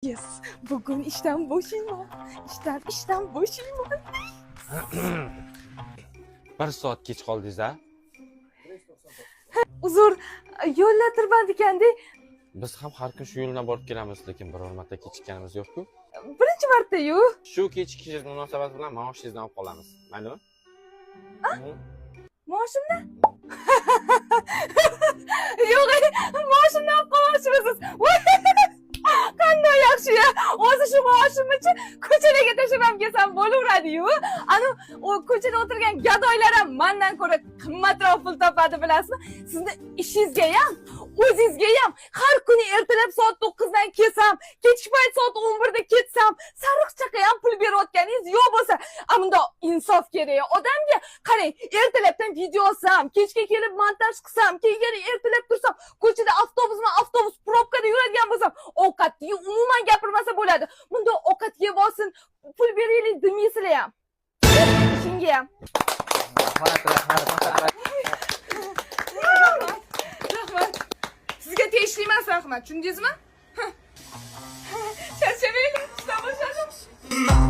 Yes, bugün işten boşayım. İşten boşayım. Bir soat kech qoldingiz-a? Uzr, yo'lda tirband ekanda Biz ham har kun shu yo'ldan borib kelamiz, lekin biror marta kechikkanimiz yo'q-ku. birinchi marta-yu. Shu kechikish munosabati bilan maoshingizdan olib qolamiz. Maylimi? Maoshimdan? Yo'q, maoshimdan olib qolmoqchimisiz? Qanday yaxshi-ya. O'zi shu maoshim uchun ko'chalarga tashlab ham kelsam bo'laveradi-yu. Ana o ko'chada o'tirgan gadoylar ham mendan ko'ra qimmatroq pul topadi, bilasizmi? Sizni ishingizga ham, o'zingizga ham har kuni ertalab soat 9 dan kelsam, kechki payt soat 11 da ketsam, sariqchaqa ham pul berayotganingiz yo'q bo'lsa, ammo insof kerak. Odamga qarang, ertalabdan video olsam, kechga kelib montaj qilsam, keyin ertalab tursam, ko'chada avtobus probkada yuradigan bo'lsam, ovqatni umuman gapirmasa bo'ladi. Bunda ovqat yeb olsin, pul beraylik demaysizlar ham. Shunga ham. Rahmat. Sizga tegishli emas, rahmat. Tushundingizmi? Charchamaylik, ishdan boshladim.